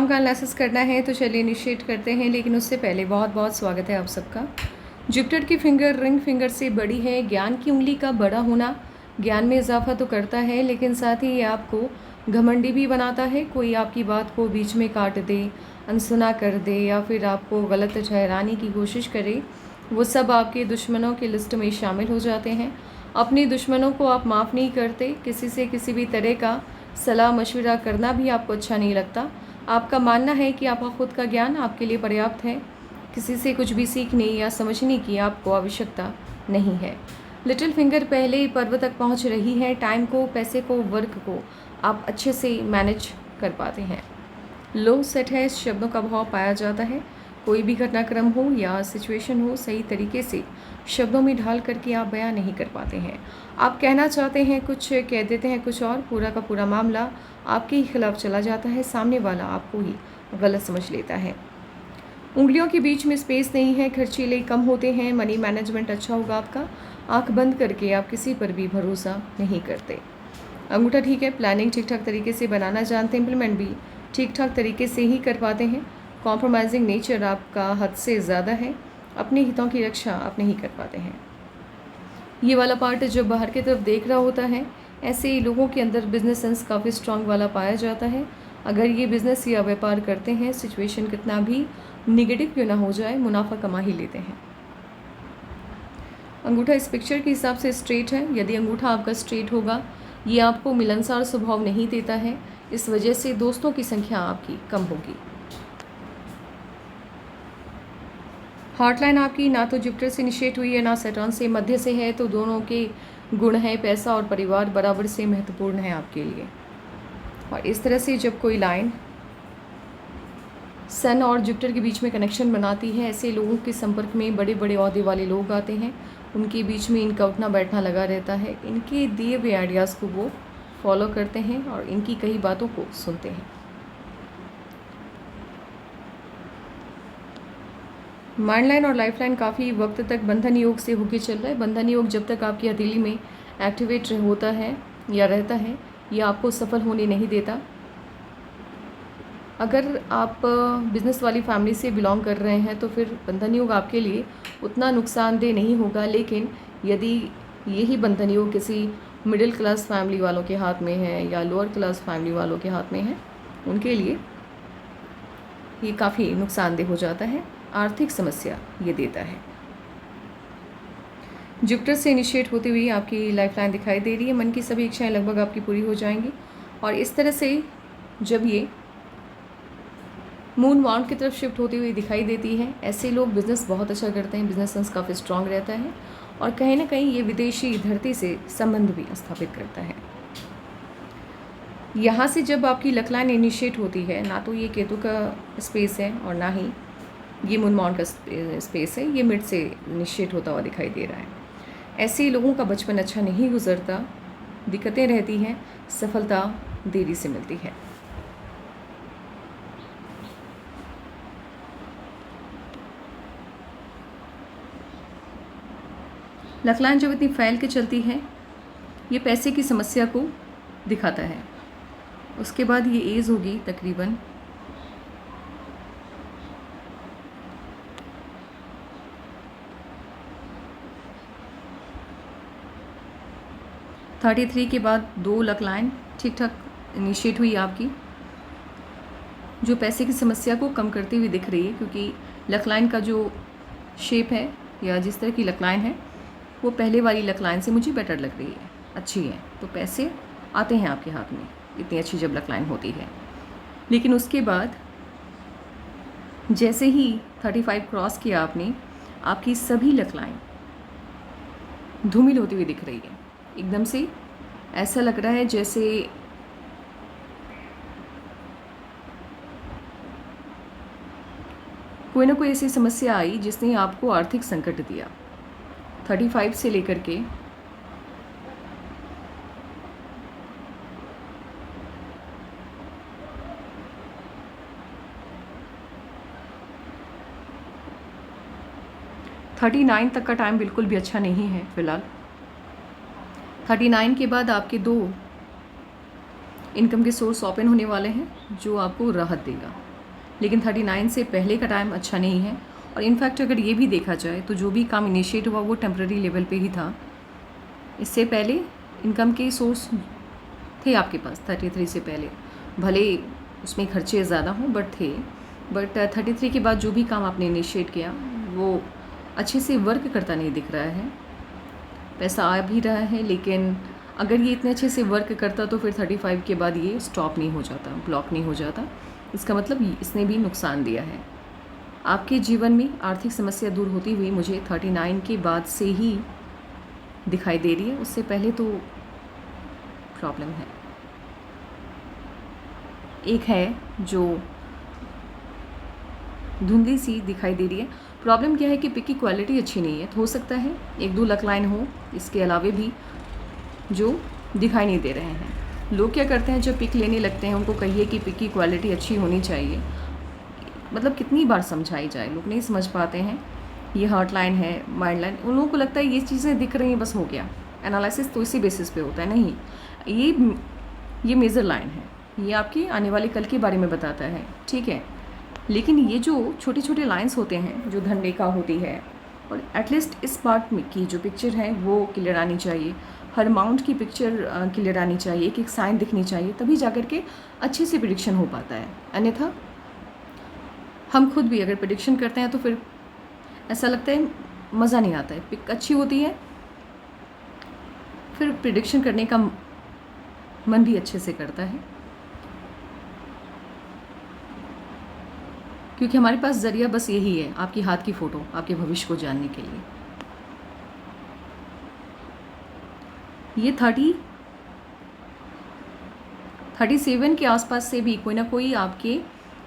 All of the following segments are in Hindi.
काम का एनालिसिस करना है तो चलिए इनिशिएट करते हैं, लेकिन उससे पहले बहुत बहुत स्वागत है आप सबका। जुपिटर की फिंगर रिंग फिंगर से बड़ी है। ज्ञान की उंगली का बड़ा होना ज्ञान में इजाफा तो करता है, लेकिन साथ ही ये आपको घमंडी भी बनाता है। कोई आपकी बात को बीच में काट दे, अनसुना कर दे या फिर आपको गलत ठहराने की कोशिश करे, वो सब आपके दुश्मनों की लिस्ट में शामिल हो जाते हैं। अपने दुश्मनों को आप माफ़ नहीं करते। किसी से किसी भी तरह का सलाह मशवरा करना भी आपको अच्छा नहीं लगता। आपका मानना है कि आपका खुद का ज्ञान आपके लिए पर्याप्त है। किसी से कुछ भी सीखने या समझने की आपको आवश्यकता नहीं है। लिटिल फिंगर पहले ही पर्व तक पहुंच रही है। टाइम को, पैसे को, वर्क को आप अच्छे से मैनेज कर पाते हैं। लो सेट है, शब्दों का भाव पाया जाता है। कोई भी घटनाक्रम हो या सिचुएशन हो, सही तरीके से शब्दों में ढाल करके आप बयां नहीं कर पाते हैं। आप कहना चाहते हैं कुछ, कह देते हैं कुछ और, पूरा का पूरा मामला आपके ही खिलाफ चला जाता है। सामने वाला आपको ही गलत समझ लेता है। उंगलियों के बीच में स्पेस नहीं है, खर्चीले कम होते हैं। मनी मैनेजमेंट अच्छा होगा आपका। आंख बंद करके आप किसी पर भी भरोसा नहीं करते। अंगूठा ठीक है, प्लानिंग ठीक ठाक तरीके से बनाना जानते हैं, इम्प्लीमेंट भी ठीक ठाक तरीके से ही कर पाते हैं। कॉम्प्रोमाइजिंग नेचर आपका हद से ज़्यादा है। अपने हितों की रक्षा आप नहीं कर पाते हैं। ये वाला पार्ट जब बाहर की तरफ देख रहा होता है, ऐसे लोगों के अंदर बिजनेस सेंस काफ़ी स्ट्रांग वाला पाया जाता है। अगर ये बिज़नेस या व्यापार करते हैं, सिचुएशन कितना भी निगेटिव क्यों ना हो जाए, मुनाफा कमा ही लेते हैं। अंगूठा इस पिक्चर के हिसाब से स्ट्रेट है। यदि अंगूठा आपका स्ट्रेट होगा, ये आपको मिलनसार स्वभाव नहीं देता है। इस वजह से दोस्तों की संख्या आपकी कम होगी। हार्टलाइन आपकी ना तो जुपिटर से इनिशिएट हुई है ना सैटर्न से, मध्य से है, तो दोनों के गुण हैं। पैसा और परिवार बराबर से महत्वपूर्ण है आपके लिए। और इस तरह से जब कोई लाइन सन और जुपिटर के बीच में कनेक्शन बनाती है, ऐसे लोगों के संपर्क में बड़े बड़े ओहदे वाले लोग आते हैं। उनके बीच में इनका उठना बैठना लगा रहता है। इनके दिए हुए आइडियाज़ को वो फॉलो करते हैं और इनकी कई बातों को सुनते हैं। माइंड लाइन और लाइफ लाइन काफ़ी वक्त तक बंधन योग से होके चल रहा है। बंधन योग जब तक आपकी हथेली में एक्टिवेट होता है या रहता है, यह आपको सफल होने नहीं देता। अगर आप बिज़नेस वाली फैमिली से बिलोंग कर रहे हैं तो फिर बंधन योग आपके लिए उतना नुकसानदेह नहीं होगा। लेकिन यदि यही बंधन योग किसी मिडिल क्लास फैमिली वालों के हाथ में है या लोअर क्लास फैमिली वालों के हाथ में है, उनके लिए ये काफ़ी नुकसानदेह हो जाता है। आर्थिक समस्या ये देता है। जुपिटर से इनिशिएट होती हुई आपकी लाइफ लाइन दिखाई दे रही है। मन की सभी इच्छाएं लगभग आपकी पूरी हो जाएंगी। और इस तरह से जब ये मून माउंट की तरफ शिफ्ट होती हुई दिखाई देती है, ऐसे लोग बिज़नेस बहुत अच्छा करते हैं। बिजनेस सेंस काफ़ी स्ट्रांग रहता है और कहीं ना कहीं ये विदेशी धरती से संबंध भी स्थापित करता है। यहाँ से जब आपकी लक लाइन इनिशिएट होती है, ना तो ये केतु का स्पेस है और ना ही ये मून माउंट का स्पेस है। ये मिड से इनिशिएट होता हुआ दिखाई दे रहा है। ऐसे लोगों का बचपन अच्छा नहीं गुजरता, दिक्कतें रहती हैं, सफलता देरी से मिलती है। लक लाइन जब इतनी फैल के चलती है, ये पैसे की समस्या को दिखाता है। उसके बाद ये एज होगी तकरीबन 33 के बाद 2 लक लाइन ठीक ठाक इनिशिएट हुई आपकी, जो पैसे की समस्या को कम करती हुई दिख रही है। क्योंकि लक लाइन का जो शेप है या जिस तरह की लक लाइन है, वो पहले वाली लक लाइन से मुझे बेटर लग रही है, अच्छी है। तो पैसे आते हैं आपके हाथ में इतनी अच्छी जब लक लाइन होती है। लेकिन उसके बाद जैसे ही 35 क्रॉस किया आपने, आपकी सभी लक लाइन धूमिल होती हुई दिख रही है। एकदम से ऐसा लग रहा है जैसे कोई ना कोई ऐसी समस्या आई जिसने आपको आर्थिक संकट दिया। 35 से लेकर के 39 तक का टाइम बिल्कुल भी अच्छा नहीं है फ़िलहाल। 39 के बाद आपके 2 इनकम के सोर्स ओपन होने वाले हैं जो आपको राहत देगा। लेकिन 39 से पहले का टाइम अच्छा नहीं है। और इनफैक्ट अगर ये भी देखा जाए तो जो भी काम इनिशिएट हुआ वो टेम्प्रेरी लेवल पे ही था। इससे पहले इनकम के सोर्स थे आपके पास 33 से पहले, भले उसमें खर्चे ज़्यादा हों बट थे। बट 33 के बाद जो भी काम आपने इनिशिएट किया वो अच्छे से वर्क करता नहीं दिख रहा है। पैसा आ भी रहा है, लेकिन अगर ये इतने अच्छे से वर्क करता तो फिर 35 के बाद ये स्टॉप नहीं हो जाता, ब्लॉक नहीं हो जाता। इसका मतलब इसने भी नुकसान दिया है। आपके जीवन में आर्थिक समस्या दूर होती हुई मुझे 39 के बाद से ही दिखाई दे रही है, उससे पहले तो प्रॉब्लम है। एक है जो धुंधली सी दिखाई दे रही है। प्रॉब्लम क्या है कि पिक की क्वालिटी अच्छी नहीं है। तो हो सकता है 1-2 लक लाइन हो इसके अलावे भी जो दिखाई नहीं दे रहे हैं। लोग क्या करते हैं, जब पिक लेने लगते हैं उनको कहिए कि पिक की क्वालिटी अच्छी होनी चाहिए। मतलब कितनी बार समझाई जाए, लोग नहीं समझ पाते हैं। ये हार्ट लाइन है, माइंड लाइन, उन लोगों को लगता है ये चीज़ें दिख रही हैं बस हो गया। एनालिसिस तो इसी बेसिस पे होता है। नहीं, ये मेजर लाइन है, ये आपकी आने वाले कल के बारे में बताता है, ठीक है। लेकिन ये जो छोटे छोटे लाइंस होते हैं, जो धन रेखा होती है, और एटलीस्ट इस पार्ट में की जो पिक्चर है वो क्लियर आनी चाहिए। हर माउंट की पिक्चर क्लियर आनी चाहिए, एक एक साइन दिखनी चाहिए, तभी जाकर के अच्छे से प्रिडिक्शन हो पाता है। अन्यथा हम खुद भी अगर प्रिडिक्शन करते हैं तो फिर ऐसा लगता है मज़ा नहीं आता है। पिक अच्छी होती है फिर प्रिडिक्शन करने का मन भी अच्छे से करता है, क्योंकि हमारे पास ज़रिया बस यही है, आपकी हाथ की फ़ोटो, आपके भविष्य को जानने के लिए। ये 37 के आसपास से भी कोई ना कोई आपके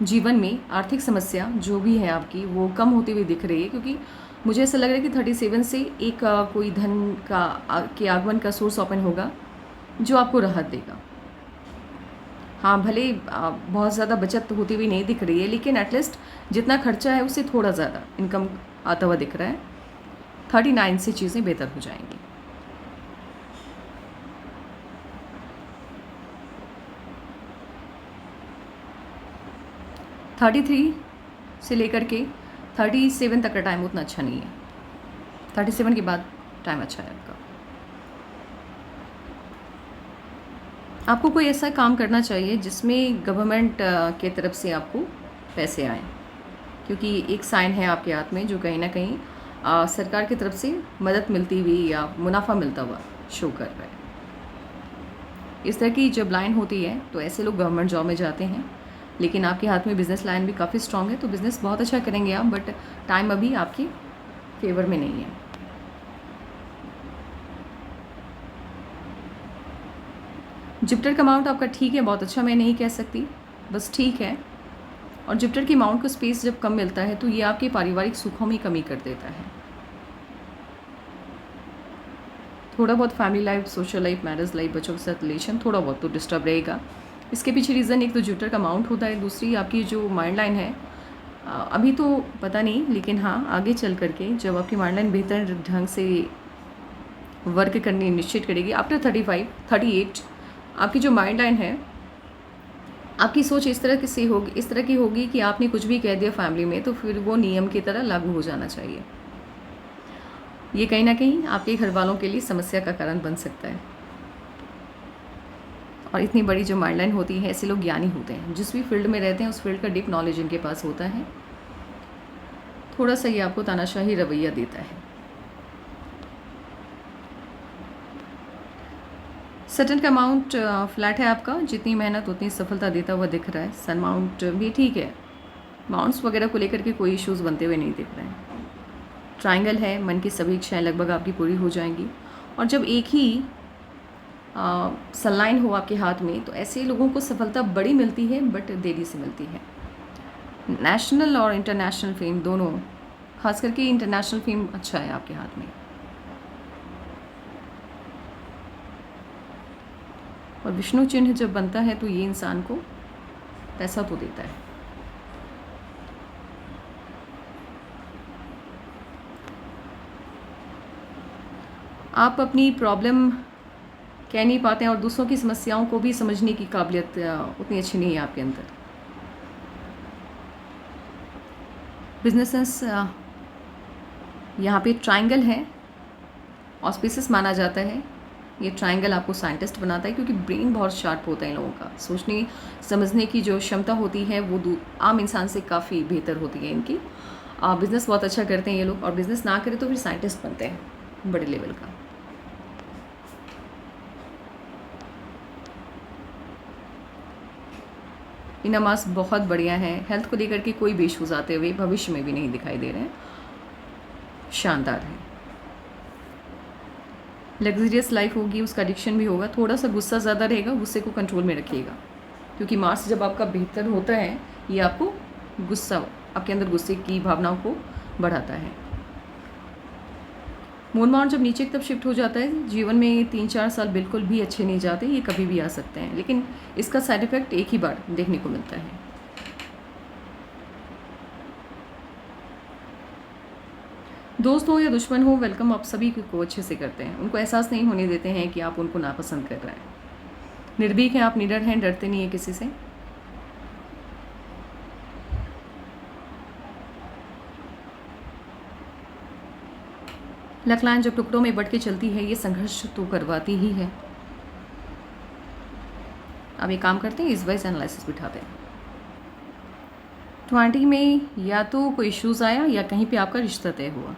जीवन में आर्थिक समस्या जो भी है आपकी वो कम होती हुई दिख रही है, क्योंकि मुझे ऐसा लग रहा है कि 37 से एक कोई धन के आगमन का सोर्स ओपन होगा जो आपको राहत देगा। हाँ, भले बहुत ज़्यादा बचत होती हुई नहीं दिख रही है, लेकिन एटलीस्ट जितना खर्चा है उससे थोड़ा ज़्यादा इनकम आता हुआ दिख रहा है। 39 से चीज़ें बेहतर हो जाएंगी। थर्टी 33 से लेकर के 37 तक का टाइम उतना अच्छा नहीं है। 37 के बाद टाइम अच्छा है आपका। आपको कोई ऐसा काम करना चाहिए जिसमें गवर्नमेंट के तरफ से आपको पैसे आएँ, क्योंकि एक साइन है आपके हाथ में जो कहीं ना कहीं सरकार की तरफ से मदद मिलती हुई या मुनाफा मिलता हुआ शो कर रहा है। इस तरह की जब लाइन होती है तो ऐसे लोग गवर्नमेंट जॉब में जाते हैं, लेकिन आपके हाथ में बिज़नेस लाइन भी काफ़ी स्ट्रांग है तो बिज़नेस बहुत अच्छा करेंगे आप, बट टाइम अभी आपके फेवर में नहीं है। जुपिटर का अमाउंट आपका ठीक है, बहुत अच्छा मैं नहीं कह सकती, बस ठीक है। और जुपिटर की अमाउंट को स्पेस जब कम मिलता है तो ये आपके पारिवारिक सुखों में कमी कर देता है। थोड़ा बहुत family life, social life, marriage life, बच्चों के साथ रिलेशन थोड़ा बहुत तो डिस्टर्ब रहेगा। इसके पीछे रीज़न एक तो जुपिटर का अमाउंट होता है, दूसरी आपकी जो माइंड लाइन है अभी तो पता नहीं, लेकिन हाँ आगे चल करके जब आपकी माइंड लाइन बेहतर ढंग से वर्क करनी निश्चित करेगी आफ्टर 35, 38, आपकी जो माइंड लाइन है, आपकी सोच इस तरह की होगी कि आपने कुछ भी कह दिया फैमिली में तो फिर वो नियम की तरह लागू हो जाना चाहिए। ये कहीं ना कहीं आपके घर वालों के लिए समस्या का कारण बन सकता है। और इतनी बड़ी जो माइंड लाइन होती है, ऐसे लोग ज्ञानी होते हैं, जिस भी फील्ड में रहते हैं उस फील्ड का डीप नॉलेज इनके पास होता है। थोड़ा सा ये आपको तानाशाही रवैया देता है। सटन का अमाउंट फ्लैट है आपका, जितनी मेहनत उतनी सफलता देता हुआ दिख रहा है। सन माउंट भी ठीक है, माउंट्स वगैरह को लेकर के कोई इश्यूज़ बनते हुए नहीं दिख रहे हैं। ट्रायंगल है, मन की सभी इच्छाएं लगभग आपकी पूरी हो जाएंगी। और जब एक ही सनलाइन हो आपके हाथ में तो ऐसे लोगों को सफलता बड़ी मिलती है बट देरी से मिलती है। नेशनल और इंटरनेशनल फेम दोनों, खास करके इंटरनेशनल फेम अच्छा है आपके हाथ में। और विष्णु चिन्ह जब बनता है तो ये इंसान को पैसा तो देता है। आप अपनी प्रॉब्लम कह नहीं पाते हैं और दूसरों की समस्याओं को भी समझने की काबिलियत उतनी अच्छी नहीं है आपके अंदर। बिजनेस यहाँ पे ट्रायंगल है, ऑस्पिसिस माना जाता है। ये ट्रायंगल आपको साइंटिस्ट बनाता है, क्योंकि ब्रेन बहुत शार्प होता है इन लोगों का, सोचने समझने की जो क्षमता होती है वो आम इंसान से काफ़ी बेहतर होती है इनकी। बिज़नेस बहुत अच्छा करते हैं ये लोग, और बिज़नेस ना करें तो फिर साइंटिस्ट बनते हैं बड़े लेवल का। इनका मास बहुत बढ़िया है, हेल्थ को लेकर के कोई बेशूज आते हुए भविष्य में भी नहीं दिखाई दे रहे हैं, शानदार है। लग्जरियस लाइफ होगी, उसका एडिक्शन भी होगा, थोड़ा सा गुस्सा ज़्यादा रहेगा, गुस्से को कंट्रोल में रखिएगा, क्योंकि मार्स जब आपका बेहतर होता है ये आपको गुस्सा, आपके अंदर गुस्से की भावनाओं को बढ़ाता है। मून मार्च जब नीचे की तरफ शिफ्ट हो जाता है, जीवन में 3-4 साल बिल्कुल भी अच्छे नहीं जाते, ये कभी भी आ सकते हैं, लेकिन इसका साइड इफ़ेक्ट एक ही बार देखने को मिलता है। दोस्त हो या दुश्मन हो, वेलकम आप सभी को अच्छे से करते हैं, उनको एहसास नहीं होने देते हैं कि आप उनको नापसंद कर रहे हैं। निर्भीक हैं आप, निडर हैं, डरते नहीं हैं किसी से। लक लाइन जब टुकड़ों में बढ़ के चलती है, ये संघर्ष तो करवाती ही है। अब ये काम करते हैं, इस वाइज एनालिसिस बिठाते हैं। 20 में या तो कोई इश्यूज़ आया या कहीं पे आपका रिश्ता तय हुआ।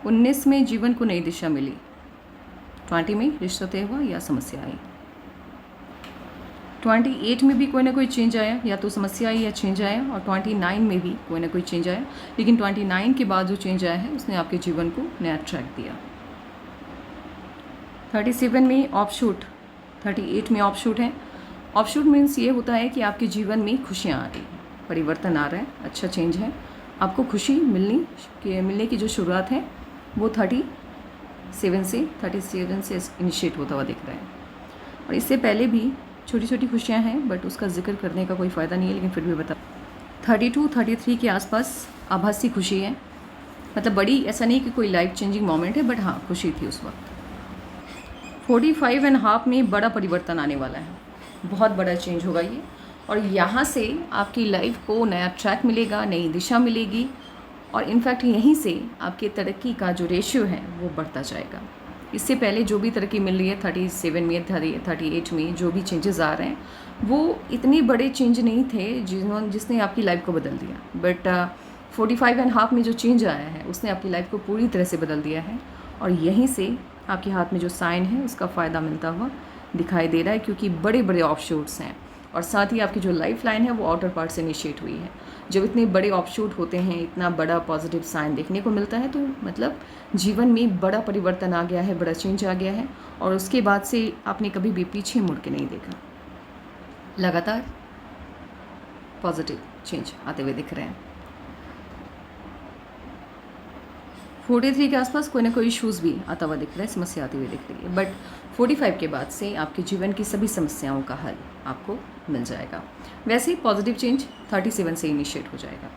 19 में जीवन को नई दिशा मिली। 20 में रिश्ता तय हुआ या समस्या आई। 28 में भी कोई ना कोई चेंज आया, या तो समस्या आई या चेंज आया, और 29 में भी कोई ना कोई चेंज आया, लेकिन 29 के बाद जो चेंज आया है उसने आपके जीवन को नया ट्रैक दिया। 37 में ऑफशूट, 38 में ऑफशूट है। ऑफशूट मीन्स ये होता है कि आपके जीवन में खुशियाँ आ रही हैं, परिवर्तन आ रहा है, अच्छा चेंज है, आपको खुशी मिलने की जो शुरुआत है वो 37 से इनिशिएट होता हुआ दिख रहा है। और इससे पहले भी छोटी छोटी खुशियाँ हैं, बट उसका जिक्र करने का कोई फ़ायदा नहीं है, लेकिन फिर भी बता 32-33 के आसपास आभासी खुशी है, मतलब बड़ी ऐसा नहीं कि कोई लाइफ चेंजिंग मोमेंट है, बट हाँ खुशी थी उस वक्त। 45.5 में बड़ा परिवर्तन आने वाला है, बहुत बड़ा चेंज होगा ये, और यहाँ से आपकी लाइफ को नया ट्रैक मिलेगा, नई दिशा मिलेगी, और इनफैक्ट यहीं से आपके तरक्की का जो रेशियो है वो बढ़ता जाएगा। इससे पहले जो भी तरक्की मिल रही है 37 में, 38 में जो भी चेंजेस आ रहे हैं वो इतने बड़े चेंज नहीं थे जिसने आपकी लाइफ को बदल दिया, बट 45.5 में जो चेंज आया है उसने आपकी लाइफ को पूरी तरह से बदल दिया है, और यहीं से आपके हाथ में जो साइन है उसका फ़ायदा मिलता हुआ दिखाई दे रहा है, क्योंकि बड़े बड़े ऑफशूट्स हैं, और साथ ही आपकी जो लाइफ लाइन है वो आउटर पार्ट से इनिशिएट हुई है। जब इतने बड़े ऑफशूट होते हैं, इतना बड़ा पॉजिटिव साइन देखने को मिलता है, तो मतलब जीवन में बड़ा परिवर्तन आ गया है, बड़ा चेंज आ गया है, और उसके बाद से आपने कभी भी पीछे मुड़ के नहीं देखा, लगातार पॉजिटिव चेंज आते हुए दिख रहे हैं। 43 के आसपास कोई ना कोई इश्यूज़ भी आता हुआ दिख रहा है, समस्या आती हुई दिख रही है, बट 45 के बाद से आपके जीवन की सभी समस्याओं का हल आपको मिल जाएगा। वैसे ही पॉजिटिव चेंज 37 से इनिशिएट हो जाएगा।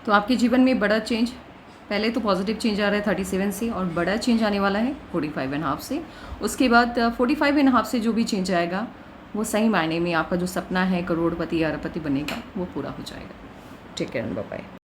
तो आपके जीवन में बड़ा चेंज, पहले तो पॉजिटिव चेंज आ रहा है 37 से, और बड़ा चेंज आने वाला है 45.5 से। उसके बाद 45.5 से जो भी चेंज आएगा वो सही मायने में आपका जो सपना है करोड़पति या अरबपति बनेगा वो पूरा हो जाएगा। Take care, bye bye.